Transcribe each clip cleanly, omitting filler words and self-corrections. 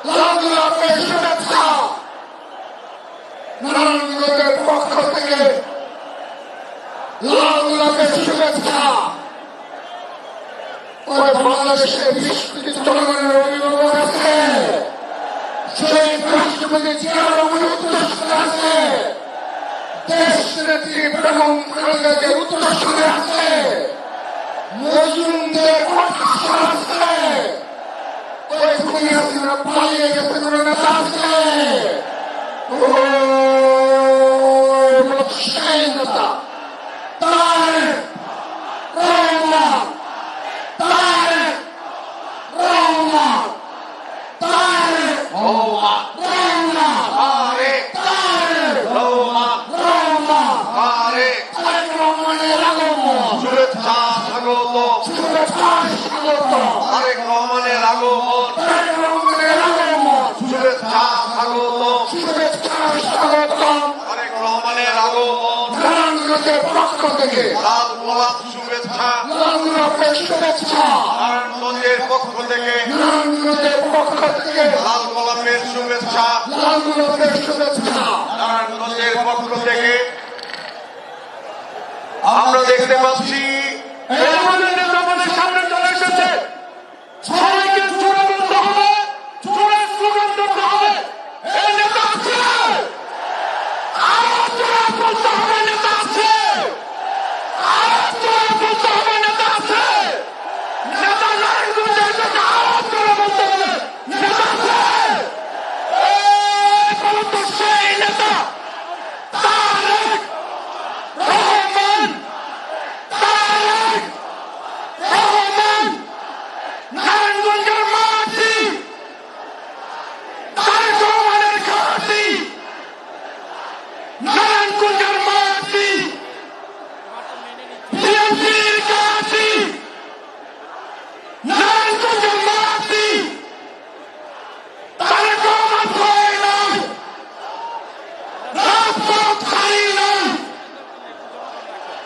লাল গোলাপের শুভেচ্ছা নারায়ণগঞ্জের পক্ষ থেকে, লাল গোলাপের শুভেচ্ছা ওই বাংলাদেশের বিস্মৃত জনগণের অভিভাবক আছে, শহীদ রাষ্ট্রপতি জিয়া রহমানের উত্তরসূরি আছে, দেশ নেত্রী বেগম খালেদার উত্তরসূরি আছে, মজলুমদের প্রত্যাশা আছে, ওই খুনি হাসিনা পালিয়ে গেছে কোন নেতা আছে, সেই নেতা তারেক রহমান, তারেক রহমান, তারেক রহমান, তারেক রহমান, তারেক রহমানের আগমন, শুভেচ্ছা স্বাগত, শুভেচ্ছা স্বাগত, তারেক রহমানের আগমন, তারেক রহমানের আগমন, শুভেচ্ছা স্বাগত, শুভেচ্ছা স্বাগতম। তারেক রহমানের আগমন, নারায়ণগঞ্জের পক্ষ থেকে লাল গোলাপ শুভেচ্ছা, লাল গোলাপের শুভেচ্ছা, নারায়ণগঞ্জের পক্ষ থেকে নারায়ণগঞ্জের পক্ষ থেকে লাল গোলাপের শুভেচ্ছা, লাল গোলাপের শুভেচ্ছা। নারায়ণগঞ্জের পক্ষ থেকে আমরা দেখতে পাচ্ছি এই আমাদের নেতা আমাদের সামনে চলে এসেছে, সবাইকে জোরে বলতে হবে, জোরে স্লোগান দিতে হবে, এই নেতা আছে, আরো জোরে বলতে হবে নেতা আছে, আরো জোরে বলতে হবে নেতা আছে, নেতা নারায়ণগঞ্জে এসেছে, আরো জোরে বলতে হবে নেতা আছে, এই বলতো সেই নেতা তারেক রহমান, তারেক রহমান, নারায়ণগঞ্জের মাটি, তারেক রহমানের ঘাঁটি, নারায়ণগঞ্জের মাটি, বিএনপির ঘাঁটি, নারায়ণগঞ্জের মাটি, তারেক রহমান ভয় নয়, রাজপথ খালি নয়,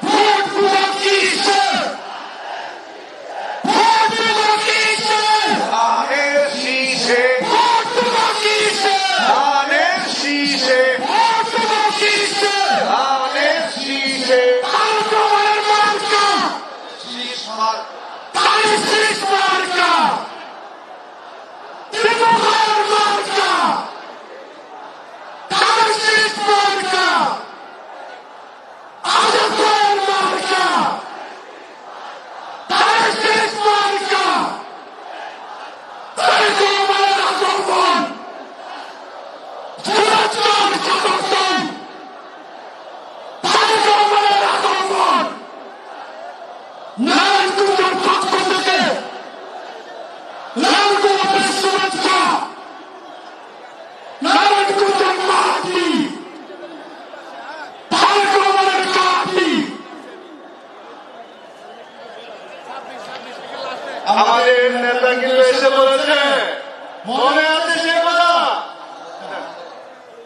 ভোট পুরো কিসের, ভোট পুরো কিসের, ধানের শীষে, ভোট পুরো কিসের, ধানের শীষে, ভোট পুরো কিসের, ধানের শীষে, তারেক রহমানের মার্কা, শীষ মার, তারেক শীষ মার্কা, তৃণমূলের মার্কা, তারেক শীষ মার্কা, আজাদের মার্কা, তারেক শীষ মার্কা, তারেক রহমানের আগমন, শুভেচ্ছার সমর্থন, তারেক রহমানের আগমন, নারায়ণগঞ্জের পক্ষ থেকে লাল গোলাপের শুভেচ্ছা, নারায়ণগঞ্জের মাটি, তারেক রহমানের ঘাঁটি, আমাদের নেতা কিন্তু এসে বলেছে, মনে আছে সে কথা,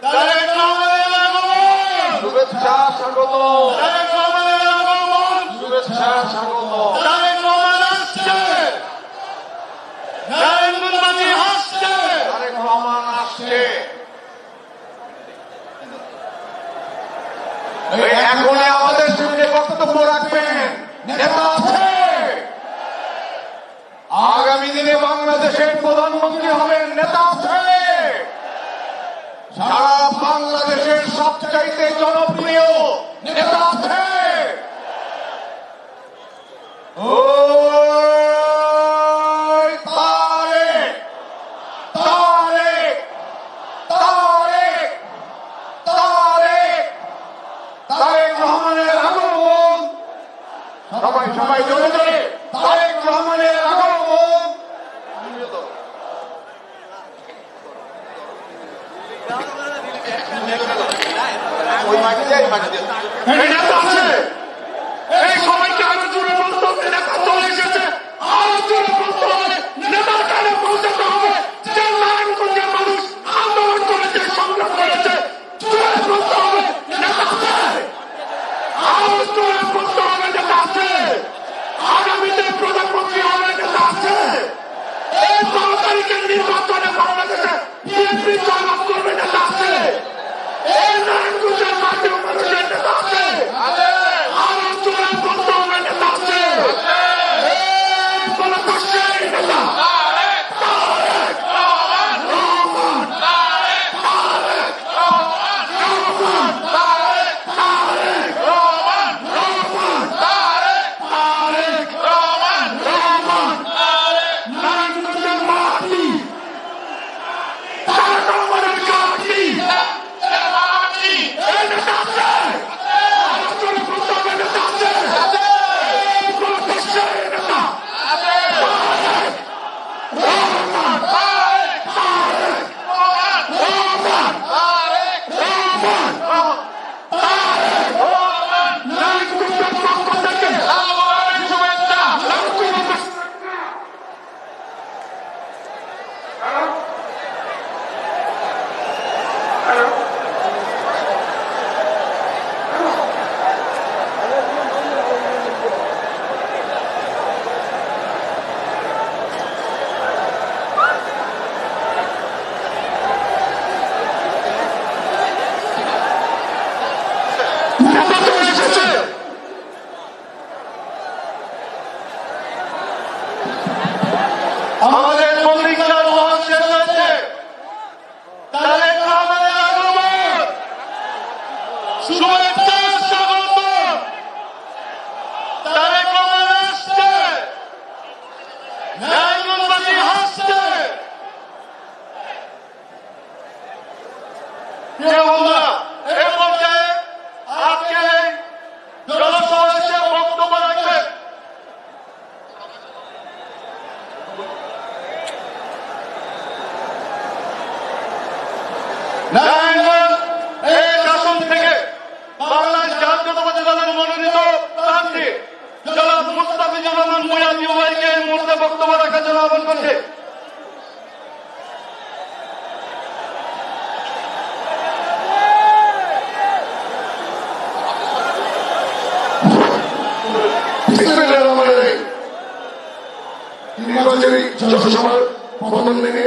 তারেক রহমানের আগমন, শুভেচ্ছা স্বাগত, তারেক রহমানের আগমন, শুভেচ্ছা স্বাগত, তারেক রহমান আসছে, নারায়ণগঞ্জবাসী হাসছে, তারেক রহমান আসছে। এখনই আমাদের সামনে বক্তব্য রাখবেন নেতা আছে, আগামী দিনে বাংলাদেশের প্রধানমন্ত্রী হবেন নেতা আছে, সারা বাংলাদেশের সবচাইতে জনপ্রিয় নেতা আছে, ওই তারেক, তারেক, তারেক, তারেক, তারেক রহমানের আগমন, সবাই সবাই জোরে জোরে তারেক রহমানের আগমন, ওই মাটি দিয়ে এই নেতা আছে, এই সবাইকে আরো জোরে বলতে হবে নেতা চলে এসেছে, আরো জোরে বলতে হবে, নেতার কানে পৌঁছাতে হবে, যে নারায়ণগঞ্জের মানুষ আন্দোলন করেছে, সংগ্রাম করেছে, জোরে বলতে হবে নেতা আছে, আরো জোরে বলতে হবে নেতা আছে, আগামীতে প্রধানমন্ত্রী হবে নেতা আছে, এই 12 তারিখের নির্বাচনে বাংলাদেশে প্রিয় বন্ধুরা, এ পর্যায়ে আজকে জনসমাবেশে বক্তব্য রাখবেন নারায়ণগঞ্জ এক আসন থেকে বাংলাদেশ জাতীয়তাবাদী দলের মনোনীত প্রার্থী জনাব মুস্তাফিজুর রহমান মুয়াজ্জি ভাইকে এই মুহূর্তে বক্তব্য রাখার জন্য আহ্বান করছে। নির্বাচনী জনসভার প্রথম দিনে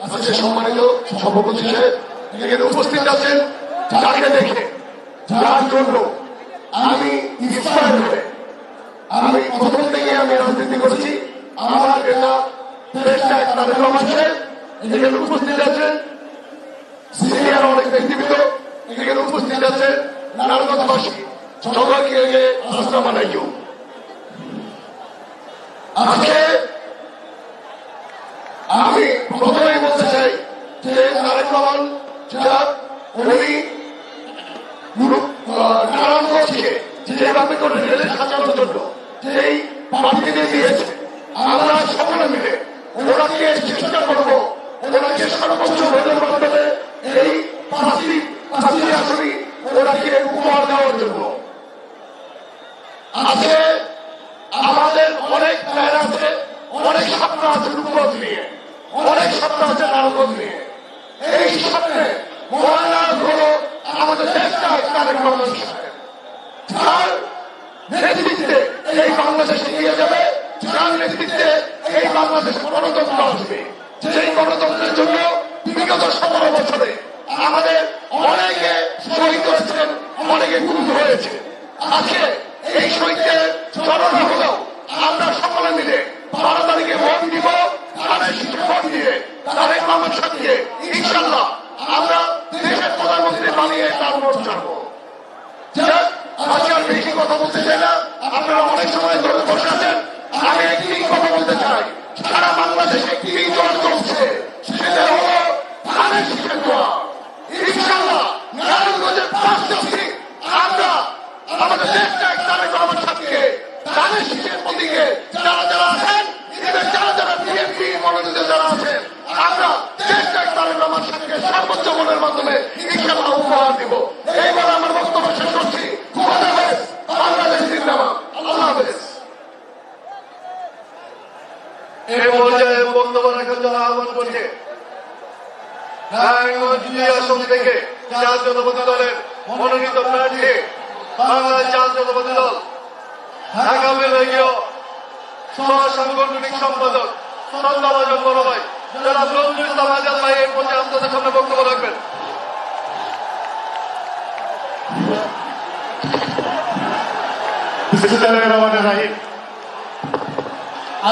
আজকে সম্মানিত সভাপতি সাহেব এখানে উপস্থিত আছেন, যাকে দেখে যার জন্য আমি ইন্সপায়ার হয়ে আমি প্রথম থেকে আমি রাজনীতি করেছি। আমার নেতা দেশটা তারেক রহমান সাহেব এখানে উপস্থিত আছেন, সিনিয়র অনেক ব্যক্তিবৃন্দ এখানে উপস্থিত আছেন, নারায়ণগঞ্জবাসী সবাইকে আসসালামু আলাইকুম। আজকে আমি প্রথমেই বলতে চাই যে তারেক রহমান উনি নারায়ণগঞ্জকে যেভাবে করে রেলে সাজানোর জন্য যেই প্রার্থীদের দিয়েছে, আমরা সকলে মিলে ওনাকে চেষ্টা করবো ওনাকে সর্বোচ্চ ভোটের মাধ্যমে এই প্রার্থী আসনে ওনাকে উপহার দেওয়ার জন্য। আজকে আমাদের অনেক প্ল্যান আছে, অনেক স্বপ্ন আছে রূপগঞ্জ নিয়ে, অনেক স্বপ্ন আছে নারায়ণগঞ্জ নিয়ে। এই স্বপ্নে মহানায়ক হলো আমাদের দেশটা তারেক রহমান সাহেব, যার নেতৃত্বে এই বাংলাদেশ এগিয়ে যাবে, যার নেতৃত্বে এই বাংলাদেশ গণতন্ত্র আসবে। সেই গণতন্ত্রের জন্য বিগত 17 বছরে আমাদের অনেকে শহীদ হয়েছেন, অনেকে গুম হয়েছে। আজকে এই শহীদদের স্মরণ হলেও আমরা সকলে মিলে 12 তারিখে ভোট দিব, ধানের শীষে ভোট দিয়ে তারেক রহমান সাহেবকে ইনশাআল্লাহ আমরা দেশের প্রধানমন্ত্রী বানিয়ে তার ভোট ছাড়বো। আজকে আর বেশি কথা বলতে চাই না, আপনারা অনেক সময় ধরে বসে আছেন। আমি একটি কথা বলতে চাই, সারা বাংলাদেশে একটি দল চলছে, সেটা হলো ধানের শীষের দোয়া। ইনশাআল্লাহ নারায়ণগঞ্জের 5টা সিট আমরা আমাদের দেশটা তারেক রহমান সাহেবকে ধানের শীষের প্রতীকে যারা যারা আছেন, যারা বিএনপি মনোনীত যারা আছেন, আমরা দেশটা তারেক রহমান সাহেবকে সর্বোচ্চ ভোটের মাধ্যমে ইনশাআল্লাহ উপহার দিব। এইবার আমার বক্তব্য শেষ করছি। বাংলাদেশ জিন্দাবাদ, আল্লাহ হাফেজ। এই পর্যায়ে বক্তব্য রাখার জন্য আহ্বান করছে নারায়ণগঞ্জ 2 আসন থেকে জাতীয়তাবাদী দলের মনোনীত প্রার্থী বাংলাদেশ জাতীয়তাবাদী দল ঢাকা বিভাগীয় সহসাংগঠনিক সম্পাদক শ্রদ্ধাভাজন বড় ভাই যারা নজরুল ইসলাম আজাদ ভাই এই পর্যায়ে আপনাদের সামনে বক্তব্য রাখবেন।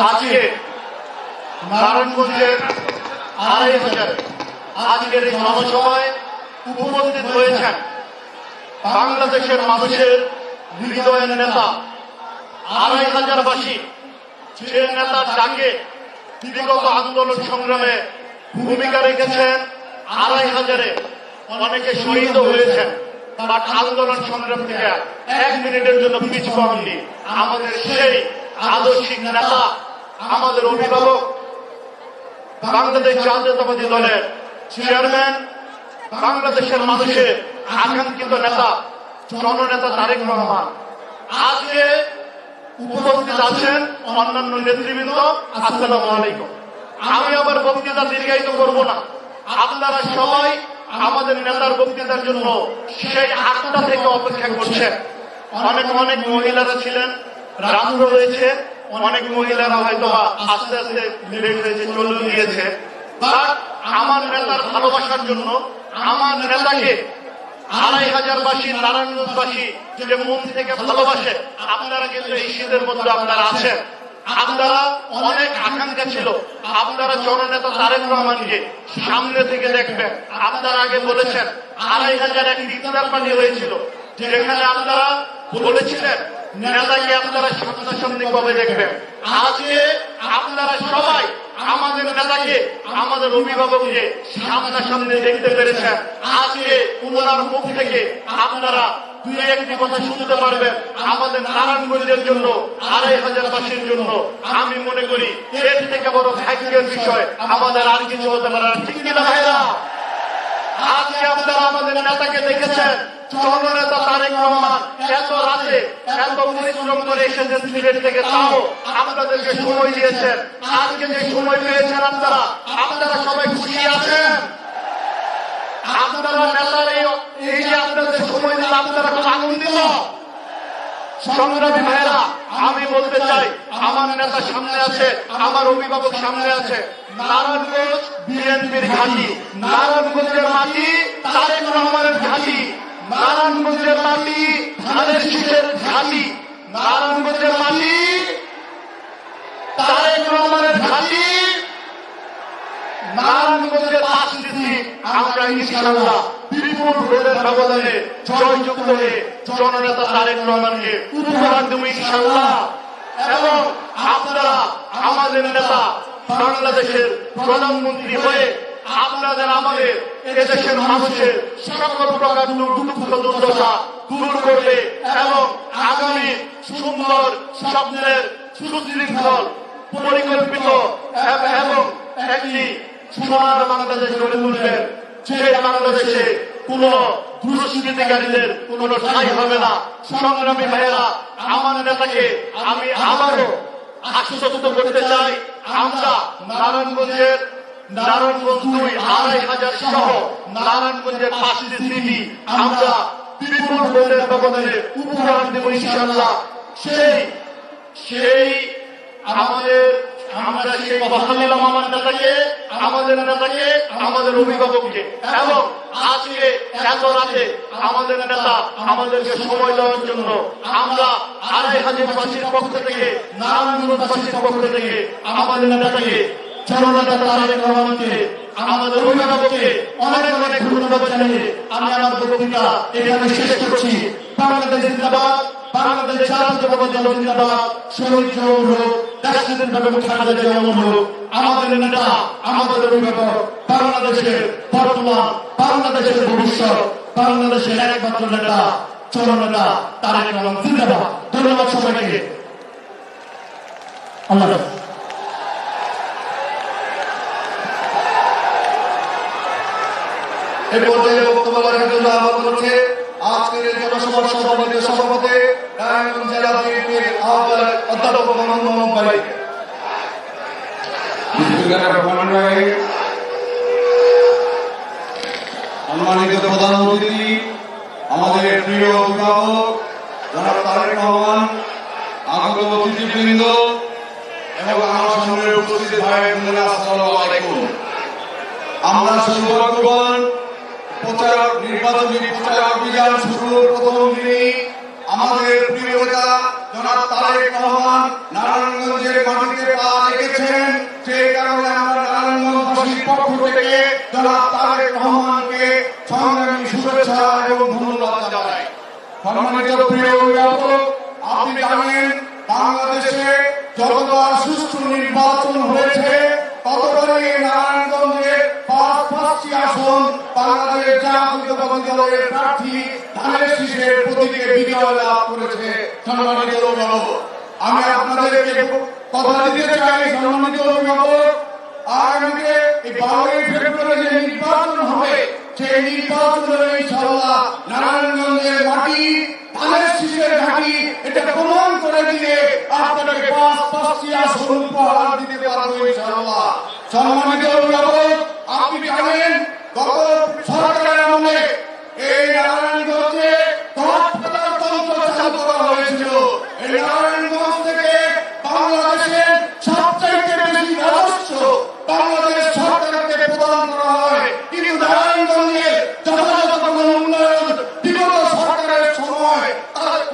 আজকে নারায়ণগঞ্জের 2500 আজকের এই জনসভায় উপস্থিত হয়েছেন বাংলাদেশের মানুষের হৃদয়ের নেতা 2500 বাসী, যে নেতার ডাকে বিগত আন্দোলন সংগ্রামে ভূমিকা রেখেছেন। 2500-এ অনেকে শহীদ হয়েছেন, বাট আন্দোলন সংগ্রাম থেকে 1 মিনিটের জন্য পিছু হননি। আমাদের সেই আদর্শিক নেতা, আমাদের অভিভাবক, বাংলাদেশ জাতীয়তাবাদী দলের চেয়ারম্যান, বাংলাদেশের মানুষের আকাঙ্ক্ষিত নেতা, জননেতা তারেক রহমান আজকে উপস্থিত আছেন। অন্যান্য নেতৃবৃন্দ, আসসালামু আলাইকুম। আমি আবার বক্তৃতা দীর্ঘায়িত করব না। আপনারা সবাই আমাদের নেতার বক্তৃতার জন্য সেই 8টা থেকে অপেক্ষা করছেন। অনেক অনেক মহিলারা ছিলেন, রাত্র হয়েছে, অনেক মহিলারা হয়তো আস্তে আস্তে লেট হয়েছে, চলে গিয়েছে। বাট আমার নেতার ভালোবাসার জন্য, আমার নেতাকে 2500 বাসী, নারায়ণগঞ্জবাসী যে মন থেকে ভালোবাসে, আপনারা কিন্তু এই শীতের মধ্যে আপনারা আছেন। আপনারা অনেক আকাঙ্ক্ষা ছিল, আপনারা জননেতা তারেক রহমানকে সামনে থেকে দেখবেন। আপনারা আগে বলেছেন 2500 এক ইফতার পার্টি হয়েছিল, যেখানে আপনারা বলেছিলেন নেতাকে আপনারা সামনাসামনি কবে দেখবেন। আজকে আপনারা সবাই আমাদের নেতাকে, আমাদের অভিভাবককে সামনাসামনি দেখতে পেরেছেন। আজকে ওনার মুখ থেকে আপনারা দুই একটি কথা শুনতে পারবেন আমাদের নারায়ণগঞ্জের জন্য, ২,৫০০ বাসীর জন্য। আমি মনে করি এর থেকে বড় ভাগ্যের বিষয় আমাদের আর কিছু হতে পারে না, ঠিক কিনা ভাইরা? আজকে আপনারা আমাদের নেতাকে দেখেছেন, জননেতা তারেক রহমান এত রাতে এত পরিশ্রম করে এসেছেন সিলেট থেকে, তাও আপনাদেরকে সময় দিয়েছেন। আজকে যে সময় পেয়েছেন আপনারা সবাই খুশি আছেন? আপনারা নেতার এই যে আপনাদের সময় দিলে আপনারা খুব আনন্দিত? সংগ্রামী ভাইয়েরা, আমি বলতে চাই আমার নেতা সামনে আছে, আমার অভিভাবক সামনে আছে। নারায়ণগঞ্জ বিএনপির ঘাঁটি, নারায়ণগঞ্জের মাটি তারেক রহমানের ঘাঁটি, নারায়ণগঞ্জের মাটি ধানের শীষের ঘাঁটি, নারায়ণগঞ্জের মাটি তারেক রহমানের ঘাঁটি। নারায়ণগঞ্জের রাজনীতি আমরা ইনশাআল্লাহ বিপুল ভোটের ব্যবধানে জয়যুক্ত হয়ে জননেতা তারেক রহমানকে উপহার দেব ইনশাআল্লাহ। এবং আপনারা আমাদের নেতা বাংলাদেশের প্রধানমন্ত্রী হয়ে আপনাদের আমাদের এদেশের মানুষের সকল প্রকার দুঃখ দুর্দশা দূর করবে এবং আগামী সুন্দর স্বপ্নের সুশৃঙ্খল পরিকল্পিত এবং একটি সোনার বাংলাদেশ গড়ে তুলবেন। সেই বাংলাদেশে কোন দুষ্কৃতিকারীদের কোন ঠাঁই হবে না। সংগ্রামী ভাইয়েরা, আমার নেতাকে আমি আবারও আশ্বস্ত করতে চাই, আমরা নারায়ণগঞ্জ ২,৫০০ সহ নারায়ণগঞ্জের ৫টি সিটি আমরা বিপুল ভোটের ব্যবধানে উপহার দেব ইনশাআল্লাহ। সেই আমরা সেই কথা নিলাম আমার নেতাকে, আমাদের অভিভাবককে। এবং আজকে এত রাতে আমাদের নেতা আমাদেরকে সময় দেওয়ার জন্য আমরা ২,৫০০ বাসীর পক্ষ থেকে, নারায়ণগঞ্জবাসীর পক্ষ থেকে আমাদের নেতাকে, জননেতা তারেক রহমানকে, আমাদের অভিভাবককে অনেক অনেক ধন্যবাদ জানিয়ে আমি আমার বক্তৃতা এখানে শেষ করছি। বাংলাদেশ জিন্দাবাদ, বাংলাদেশ জাতীয়তাবাদী দল জিন্দাবাদ, শহীদ জওহর হোক, দেশনেত্রী বেগম খালেদা জিয়া অমর হোক। আমাদের নেতা, আমাদের অভিভাবক, বাংলাদেশের বর্তমান, বাংলাদেশের ভবিষ্যৎ, বাংলাদেশের একমাত্র নেতা জননেতা তারেক রহমান জিন্দাবাদ। ধন্যবাদ সবাইকে। আল্লাহ হাফেজ। এই পর্যায়ে বক্তব্য রাখার জন্য আহ্বান করছে আজকের এই জনসভার সভাপতি সভাপতি নারায়ণগঞ্জ জেলা বিএনপির আহ্বায়ক অধ্যাপক মোহাম্মদ ভাইকে। সম্মানিত প্রধান অতিথি, আমাদের প্রিয় অভিভাবক জনাব তারেক রহমান, আগত অতিথিবৃন্দ এবং আমার সামনে উপস্থিত ভাই বোনেরা, আসসালামু আলাইকুম। আমরা সৌভাগ্যবান নির্বাচনী প্রচার অভিযান শুরুর প্রথম দিনই আমাদের প্রিয় নেতা জনাব তারেক রহমান নারায়ণগঞ্জের মাটিতে পা রেখেছেন। সেই কারণে আমরা নারায়ণগঞ্জবাসীর পক্ষ থেকে জনাব তারেক রহমানকে সংগ্রামী শুভেচ্ছা এবং ধন্যবাদ জানাই। সম্মানিত প্রিয় অভিভাবক, আপনি জানেন বাংলাদেশে যতবার সুষ্ঠু নির্বাচন হয়েছে ততবারই নারায়ণগঞ্জের ৫টি আসন বাংলাদেশ জাতীয়তাবাদী দলের প্রার্থী ধানের শীষের প্রতীকে বিজয় লাভ করেছে। সম্মানিত অভিভাবক, আমি আপনাদেরকে কথা দিতে চাই, সম্মানিত অভিভাবক, আগামীতে এই ১২ই ফেব্রুয়ারি যে নির্বাচন হবে সেই নির্বাচনে ইনশাআল্লাহ নারায়ণগঞ্জের মাটি ধানের শীষের ঘাঁটি এটা প্রমাণ করে দিয়ে আপনাকে ৫টি আসন উপহার দিতে পারবো ইনশাআল্লাহ। সম্মানিত অভিভাবক, আপনি জানেন গত সরকারের আমলে এই নারায়ণগঞ্জে তন্ত্র চালু করা হয়েছিল। এই নারায়ণগঞ্জ থেকে বাংলাদেশের সবচাইতে বেশি রাজস্ব বাংলাদেশ সরকারকে প্রদান করা হয়, কিন্তু নারায়ণগঞ্জের যথাযথ কোনো উন্নয়ন বিগত সরকারের সময়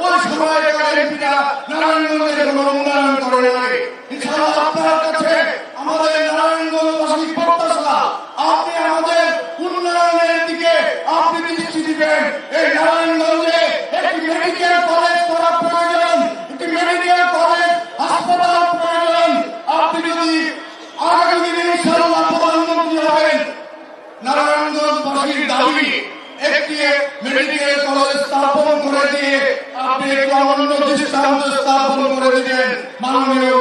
ওই সময়কার এমপিরা নারায়ণগঞ্জের কোনো উন্নয়ন করে নাই। ইনশাআল্লাহ আপনার কাছে আমাদের নারায়ণগঞ্জবাসী প্রত্যাশা, আপনি আমাদের উন্নয়নের দিকে আপনি দৃষ্টি দিবেন। এই নারায়ণগঞ্জে একটি মেডিকেল কলেজ করা প্রয়োজন, একটি মেডিকেল কলেজ হাসপাতাল প্রয়োজন। আপনি যদি আগামী মেডিকেল কলেজ স্থাপন করে দিয়ে আপনি একটু অনন্য দৃষ্টান্ত স্থাপন করে দিবেন মাননীয়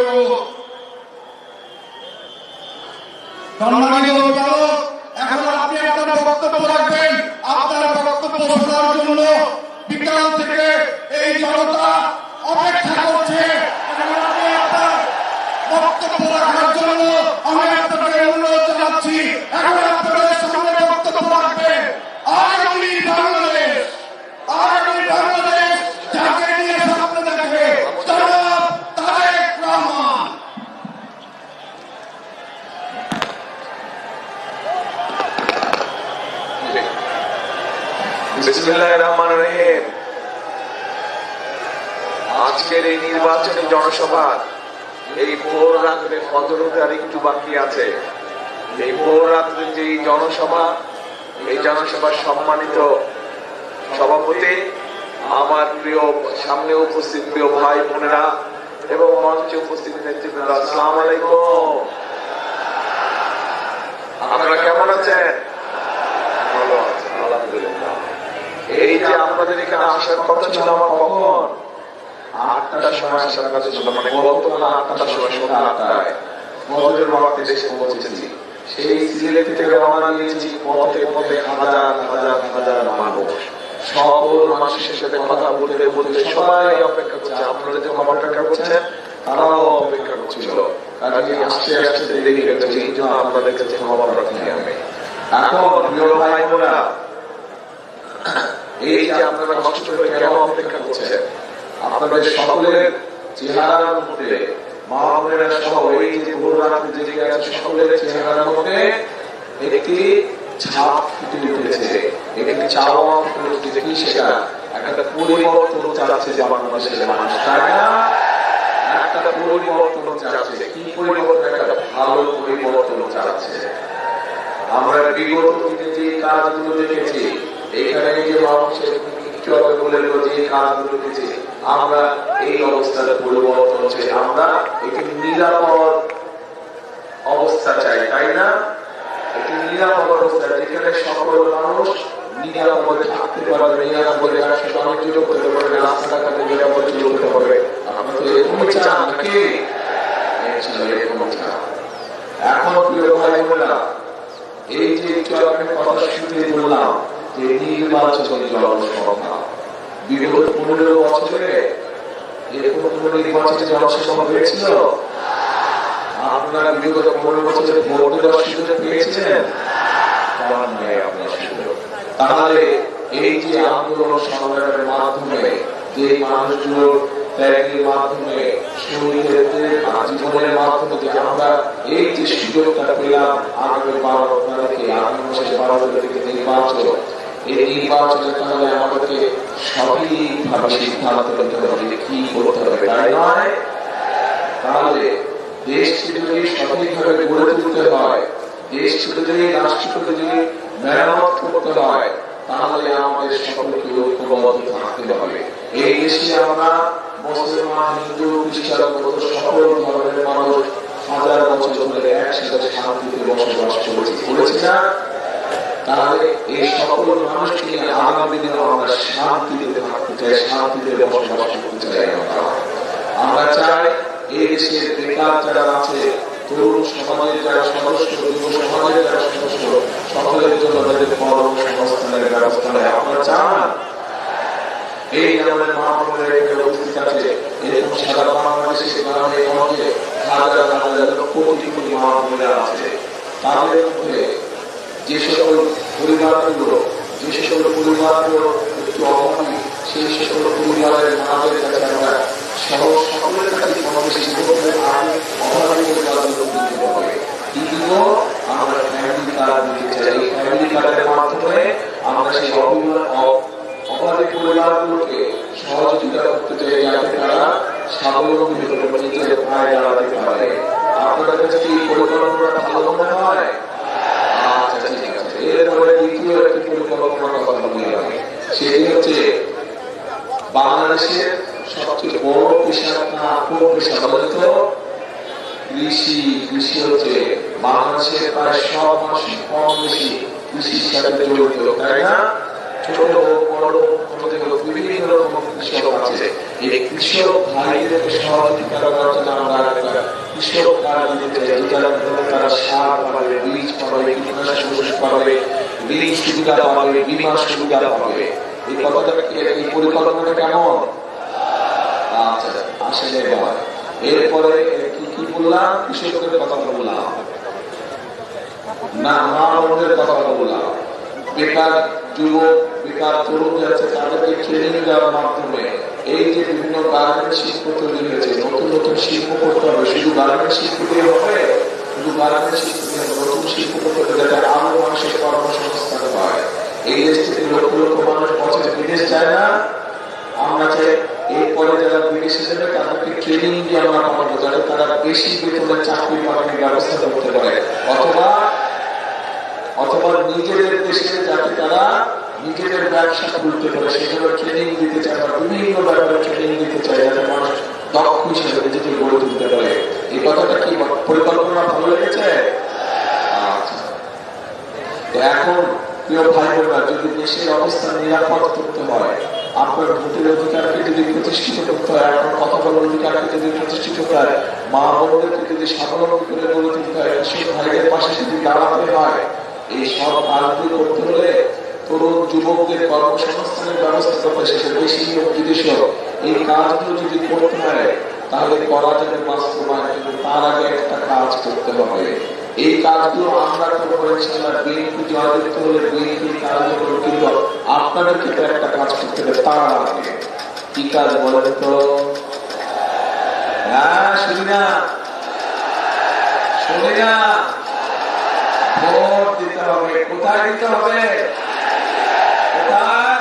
সম্মানিত অভিভাবক। এখন আপনি আপনার বক্তব্য রাখবেন। আপনার বক্তব্য শোনার জন্য বিকাল থেকে এই জনতা অপেক্ষা করছে। এখন আপনি আপনার বক্তব্য রাখার জন্য আমি আপনাকে অনুরোধ জানাচ্ছি। এখন আপনাদের সামনে বক্তব্য রাখবেন আগামী বাংলাদেশ, আগামী বাংলাদেশ যাকে নিয়ে স্বপ্ন দেখে জনাব তারেক রহমান। বিসমিল্লাহির রহমানির রহিম। আজকের এই নির্বাচনী জনসভা, এই ভোর রাত্রে ফজর ওঠার একটু বাকি আছে। এই ভোর রাত্রে যে জনসভা, এই জনসভার সম্মানিত সভাপতি, আমার প্রিয় সামনে উপস্থিত প্রিয় ভাই বোনেরা এবং মঞ্চে উপস্থিত নেতৃবৃন্দ, আসসালামু আলাইকুম। আপনারা কেমন আছেন? ভালো আছেন, আলহামদুলিল্লাহ। এই যে আপনাদের এখানে আসার কথা ছিল আমার কখন 8টার সময় আসার কথা ছিল, মানে গতকাল 8টার সময়, সন্ধ্যা 8টায় ফজরের ওয়াক্তে এসে পৌঁছেছি। সেই সিলেট থেকে রওনা দিয়েছি, পথে পথে হাজার হাজার হাজার মানুষ, সকল মানুষের সাথে কথা বলতে বলতে সবাই অপেক্ষা করছে। আপনারা যখন অপেক্ষা করছেন, তারাও অপেক্ষা করছিল। কাজে আস্তে আস্তে দেরি হয়ে গেছে, এই জন্য আপনাদের কাছে ক্ষমা প্রার্থী আমি। এখন প্রিয় ভাই বোনেরা, এই যে আপনারা কষ্ট করে কেন অপেক্ষা করছেন, আপনাদের সকলের চেহারার মধ্যে, মা বোনেরা সহ এই যে ভোর রাতে জেগে আছে, সকলের চেহারার মধ্যে একটি ছাপ ফুটে উঠেছে, একটি চাওয়া ফুটে উঠেছে। কি সেটা? একটা পরিবর্তন চাচ্ছে যে বাংলাদেশের মানুষ, তাই না? একটা পরিবর্তন চাচ্ছে। কি পরিবর্তন? একটা ভালো পরিবর্তন চাচ্ছে। আমরা বিগত দিনে যে কাজগুলো দেখেছি, এইখানে যে মানুষের একটু আগে বলে গেল যে কাজগুলো দেখেছি, আমরা এই অবস্থার পরিবর্তন হচ্ছে। আমরা একটি নিরাপদ অবস্থা চাই, তাই না? একটি নিরাপদ অবস্থা যেখানে সকল মানুষ নিরাপদে থাকতে পারবে, নিরাপদে বাণিজ্য করতে পারবে, রাস্তাঘাটে নিরাপদে চলতে পারবে। আমরা তো এরকমই চান নাকি? এরকম চান। এখন প্রিয় ভাই বোনেরা, এই যে একটু আমি কথা শুনতে বললাম যে নির্বাচনী জনসভা, বিগত 15 বছরে এরকম কোন নির্বাচনী জনসভা হয়েছিল? আপনারা বিগত 15 বছরে ভোট দেওয়ার সুযোগ পেয়েছেন? তাহলে এই যে আন্দোলন সংগ্রামের মাধ্যমে, যে মানুষগুলোর ত্যাগের মাধ্যমে, শহীদের জীবনের মাধ্যমে যে আমরা এই যে সুযোগটা পেলাম, আগামী 12 তারিখে, আগামী মাসের 12 তারিখে নির্বাচন, এই নির্বাচনে তাহলে আমাদেরকে সঠিকভাবে সিদ্ধান্ত নিতে হবে কি করতে হবে, তাই নয়? তাহলে দেশকে যদি সঠিকভাবে গড়ে তুলতে হয়, দেশকে যদি রাষ্ট্রকে যদি মেরামত করতে হয়, তাহলে আমাদের সকলকে ঐক্যবদ্ধ থাকতে হবে। এই দেশে আমরা মুসলমান, হিন্দু, খ্রিস্টান, সকল ধর্মের মানুষ হাজার বছর ধরে একসাথে শান্তিতে বসবাস করেছি না? তাহলে এই সকল মানুষকে নিয়ে আগামী দিনে আমরা শান্তিতে থাকতে চাই, শান্তিতে বসবাস করতে চাই। আমরা চাই এই দেশের বেকার যারা আছে, তরুণ সমাজের যারা সদস্য, যুব সমাজের যারা সদস্য, সকলের জন্য তাদের কর্মসংস্থানের ব্যবস্থা নেয়। আপনারা চান? এই আমাদের মা বোনেরা এখানে উপস্থিত আছে, এরকম সারা বাংলাদেশে গ্রামে গঞ্জে হাজার হাজার কোটি কোটি মা বোনেরা আছে। তাদের মধ্যে যে সকল পরিবারগুলো একটু অভাবী, সেই সকল পরিবারের মাদের কাছে আমরা সকলের কাছে অভাবী হবে। কি দিব? আমরা ফ্যামিলি কার্ড দিতে চাই। ফ্যামিলি কার্ডের মাধ্যমে আমরা সেই অভাবী পরিবারগুলোকে সহযোগিতা করতে চাই, যাতে তারা স্বাবলম্বী হতে পারে, নিজের পায়ে দাঁড়াতে পারে। আপনাদের কাছে কি পরিকল্পনা ভালো মনে হয়? আচ্ছা, ঠিক আছে। এরপরে দ্বিতীয় একটি পরিকল্পনার কথা বলি আমি, সেটি হচ্ছে বাংলাদেশের সবচেয়ে বড় পেশা কোন পেশা বলেন তো? কৃষি। কৃষি হচ্ছে বাংলাদেশের প্রায় সব মানুষ কম বেশি কৃষির সাথে জড়িত, তাই না? ছোট হোক বড় হোক ছোট হোক বিভিন্ন রকম কৃষক আছে। এই কৃষক ভাইদেরকে সহযোগিতা করার জন্য আমরা একটা কৃষক কার্ড দিতে চাই, যেটার মাধ্যমে তারা সার পাবে, বীজ পাবে, কীটনাশক ওষুধ পাবে, ঋণ সুবিধা পাবে, বীমা সুবিধা পাবে। এই কথাটা এই পরিকল্পনাটা কেমন? আচ্ছা আসলে এরপরে কি কি বললাম? কৃষকদের কথা বললাম না, মা বোনদের কথা বললাম, বেকার যুবক বেকার তরুণ যাচ্ছে তাদেরকে ট্রেনিং দেওয়ার মাধ্যমে এই যে বিভিন্ন গার্মেন্টস শিল্প তৈরি হয়েছে, নতুন নতুন শিল্প করতে হবে। শুধু গার্মেন্টস শিল্প দিয়ে হবে, শুধু গার্মেন্টস শিল্প দিয়ে নতুন শিল্প করতে হবে যাতে আরো মানুষের কর্মসংস্থান হয়। এই দেশ থেকে লক্ষ লক্ষ মানুষ বছরে বিদেশ যায় না, আমরা চাই এরপরে যারা বিদেশে যাবে তাদেরকে ট্রেনিং দিয়ে আমরা পাবো যাতে তারা বেশি বেতনের চাকরি বাকরির ব্যবস্থা করতে পারে, অথবা অথবা নিজেদের দেশে যাতে তারা নিজেদের ব্যবসা খুলতে পারে সেজন্য ট্রেনিং দিতে চায় বা বিভিন্ন ব্যাপারে ট্রেনিং দিতে চায় যাতে মানুষ দক্ষ হিসেবে নিজেকে গড়ে তুলতে পারে। এই কথাটা কি পরিকল্পনা ভালো লেগেছে? আচ্ছা, তো এখন প্রিয় ভাই বোনেরা, যদি দেশের অবস্থা নিরাপদ করতে হয়, আপনার ভোটের অধিকারকে যদি প্রতিষ্ঠিত করতে হয়, আপনার কথা বলার অধিকারকে যদি প্রতিষ্ঠিত করতে হয়, মা বোনদেরকে যদি স্বাবলম্বী করে গড়ে তুলতে হয়, কৃষক ভাইদের পাশে যদি দাঁড়াতে হয়, এই সব কাজগুলো করতে হলে তরুণ যুবকদের কর্মসংস্থানের ব্যবস্থা করতে সেটা বেশি হোক বিদেশে হোক, এই কাজগুলো যদি করতে হয় তাহলে করা যাবে বাস্তবায়ন। কিন্তু তার আগে একটা কাজ করতে হবে, এই কাজগুলো আমরা করবো ইনশাআল্লাহ। বিএনপি জয়যুক্ত হলে বিএনপি কাজগুলো করবো, কিন্তু আপনাদেরকে তো একটা কাজ করতে হবে তার আগে। কি কাজ বলেন তো? হ্যাঁ শুনি না, শুনি না। ভোট দিতে হবে। কোথায় দিতে হবে? কোথায়?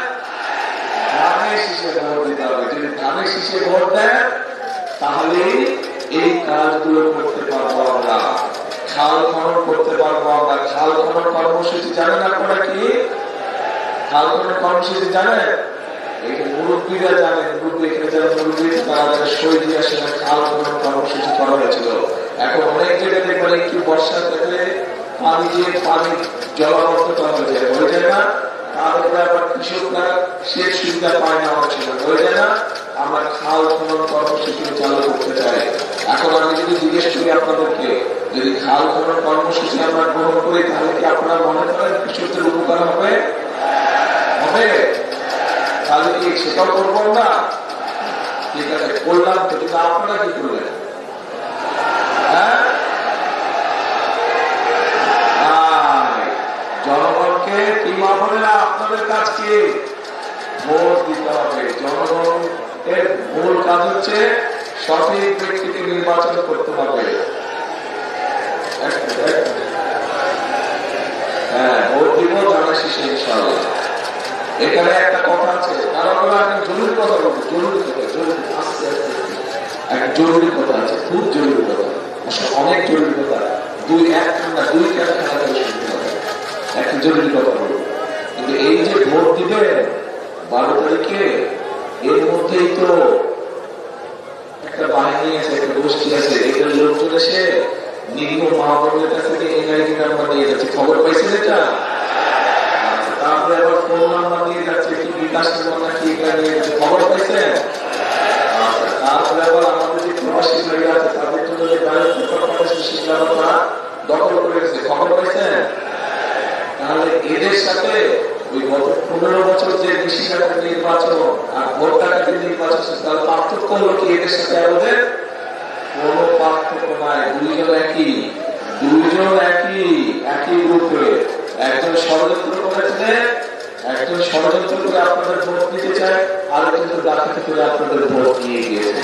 ধানের শীষে ভোট দিতে হবে। যদি ধানের শীষে ভোট দেন তাহলে এই কাজগুলো করতে পারবো আমরা, খাল খনন করতে পারবো আমরা। খাল খনন কর্মসূচি জানেন আপনারা? কি খাল খনন কর্মসূচি জানেন? এই মুরব্বীরা জানেন, মুরব্বী এখানে যারা মুরব্বী তারা যারা শহীদ দিয়ে আসেন, খাল খনন কর্মসূচি করা হয়েছিল। এখন অনেক জায়গায় দেখবেন একটু বর্ষা থেকে পানি দিয়ে পানি জলাবদ্ধতা হয়ে যায়, হয়ে যায় না? তারপরে আবার কৃষকরা সেচ সুবিধা পায় না, অনেক সময় হয়ে যায় না? আমরা খাল খনন কর্মসূচি চালু করতে চাই। এখন আমি যদি জিজ্ঞেস করি আপনাদেরকে, যদি খাল খনন কর্মসূচি আমরা গ্রহণ করি তাহলে কি আপনারা মনে করেন কৃষকদের উপকার হবে? হবে? তাহলে কি সেটাও করবো না? ঠিক আছে, করলাম তো, কিন্তু আপনারা কি করলেন? হ্যাঁ, জনগণকে কি মা বোনেরা আপনাদের কাজ কি? ভোট দিতে হবে। জনগণের মূল কাজ হচ্ছে সঠিক ব্যক্তিকে নির্বাচন করতে হবে। হ্যাঁ, ভোট দিব ধানের শীষে ইনশাআল্লাহ। এখানে একটা কথা আছে, কারণ একটা জরুরি কথা বলবো, জরুরি কথা, জরুরি আস্তে আস্তে একটা জরুরি কথা আছে, খুব জরুরি কথা, অনেক জরুরি কথা। দুই খেলা করে শুনতে হবে। একটা জরুরি কথা বলবো, কিন্তু এই যে ভোট দিবে 12 তারিখে, এর মধ্যেই তো একটা বাহিনী আছে, একটা গোষ্ঠী আছে, এটার লোকজন এসে নিরীহ মা বোনের কাছ থেকে এনআইডি নাম্বার নিয়ে যাচ্ছে। খবর পাইছেন এটা? তারপরে আবার ফোন নাম্বার নিয়ে যাচ্ছে, কি বিকাশ নাম্বার কি নিয়ে যাচ্ছে, খবর পাইছেন? তারপরে আবার আমাদের যে প্রবাসী ভাইরা আছে তাদের জন্য যে শিক্ষা দখল করে গেছে, খবর পাইছেন? তাহলে এদের সাথে ওই গত 15 বছর যে বেশি টাকার নির্বাচন আর ভোট টাকার যে নির্বাচন, তার পার্থক্য হলো কি? এদের সাথে আমাদের কোন পার্থক্য নাই। দুইজন একই গ্রুপে। একজন ষড়যন্ত্র করেছিলেন, একজন ষড়যন্ত্র করে আপনাদের ভোট দিতে চায়, আর একজন ডাকাতি করে আপনাদের ভোট নিয়ে গিয়েছে।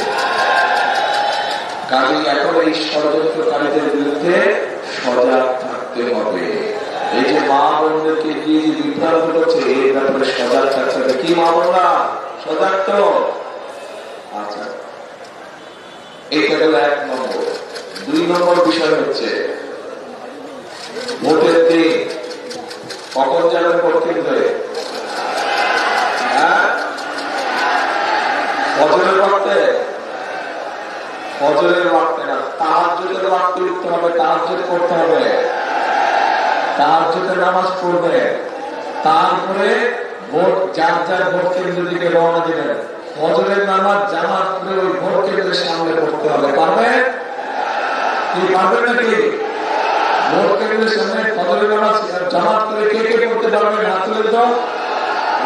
কাজে এখন এই ষড়যন্ত্রকারীদের বিরুদ্ধে সজাগ থাকতে হবে। এই যে মা বোনদেরকে দিয়ে যে বিভ্রান্ত করছে, এই ব্যাপারে সজাগ থাকতে হবে। কি মা বোনরা সজাগ তো? আচ্ছা, এইটা গেল 1 নম্বর। 2 নম্বর বিষয় হচ্ছে ভোটের দিন কখন যাবেন ভোট কেন্দ্রে? হ্যাঁ, ফজরের ওয়াক্তে না, তাহাজ্জুদের ওয়াক্তে উঠতে হবে, তাহাজ্জুদ করতে হবে, তাহাজ্জুদের নামাজ পড়বে, তারপরে ভোট যার যার ভোট কেন্দ্রের দিকে রওনা দিলেন। ফজরের নামাজ জামাত করে ওই ভোট কেন্দ্রের সামনে পড়তে হবে। পারবে কি? পারবেন নাকি? ভোট কেন্দ্রের সামনে ফজরের নামাজ জামাত করে কে কে পড়তে পারবেন? হাত তুলে তো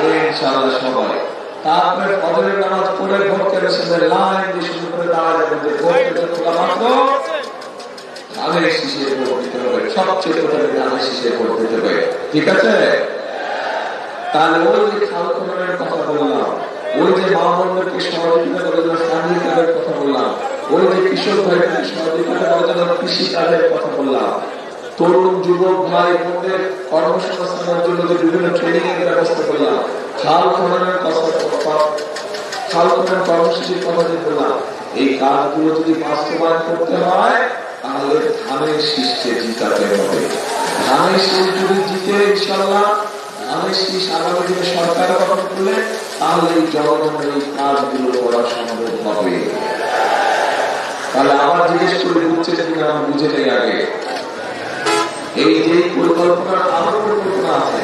ইনশাআল্লাহ সবাই। তারপরে ফজরের নামাজ পড়ে ভোট কেন্দ্রের সামনে লাইন দিয়ে শুরু করে দাঁড়া যাবেন যে ভোট কেন্দ্র খোলা মাত্র ধানের শীষে ভোট দিতে হবে। সবচেয়ে প্রথমে ধানের শীষে ভোট দিতে হবে। ঠিক আছে? তাহলে ওই যে খাল খননের কথা বললাম, ওই যে মা বোনদেরকে সহযোগিতা করার জন্য ফ্যামিলি কার্ডের কথা বললাম, ওই যে কৃষক ভাইদেরকে সহযোগিতা করার জন্য কৃষি কার্ডের কথা বললাম, তরুণ যুবক ভাই বোনদের কর্মসংস্থানের জন্য যে বিভিন্ন ট্রেনিং এর ব্যবস্থা করলাম, খাল খননের খাল খনন কর্মসূচির কথা যে বললাম, এই কাজগুলো যদি বাস্তবায়ন করতে হয় তাহলে ধানের শীষকে জিতাতে হবে। ধানের শীষ যদি জিতে ইনশাআল্লাহ ধানের শীষ আগামী দিনে সরকার গঠন করলে তাহলে এই জনগণের এই কাজগুলো করা সম্ভব হবে। তাহলে আবার জিজ্ঞেস করে বুঝছে কিনা আমি বুঝে নেই আগে। এই যে পরিকল্পনার আরো পরিকল্পনা আছে,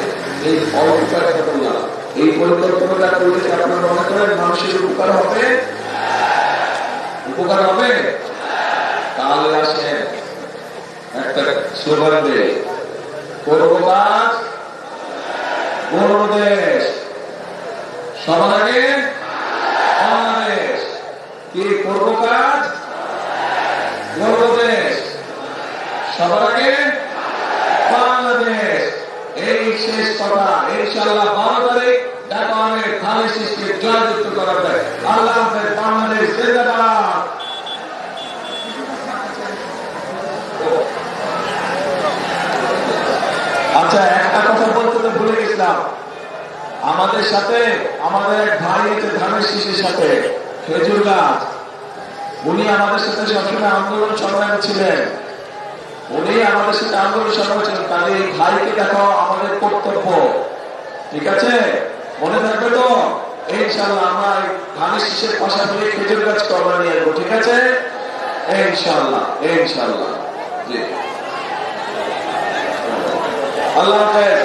এই অল্পটার কথা বললাম, এই পরিকল্পনাটা করলে কি আপনারা মনে করেন মানুষের উপকার হবে? উপকার হবে? তাহলে আসেন একটা স্লোগান দিয়ে করবো কাজ করবো দেশ, সবার আগে বাংলাদেশ। কি করবো কাজ করবো দেশ, সবার আগে বাংলাদেশ। এই শেষ কথা। ইনশাআল্লাহ 12 তারিখ ঢাকা অনেক ধানের শীষকে জয়যুক্ত করা যায়। আল্লাহ হাফেজ। বাংলাদেশ জিন্দাবাদ। আচ্ছা, একটা কথা বলতে তো ভুলে গেছিলাম। আমাদের সাথে আমাদের এক ভাই আছে ধানের শীষের সাথে, খেজুর গাছ। উনি আমাদের সাথে সবসময় আন্দোলন সংগ্রামে ছিলেন। উনি আমাদের সাথে আন্দোলন সংগ্রামে ছিলেন। তাহলে এই ভাইকে দেখো আমাদের কর্তব্য। ঠিক আছে? মনে থাকবে তো? ইনশাআল্লাহ আমরা ধানের শীষের পাশাপাশি খেজুর গাছ আমরা নিয়ে আসবো। ঠিক আছে? ইনশাআল্লাহ ইনশাআল্লাহ। জি, আল্লাহ হাফেজ।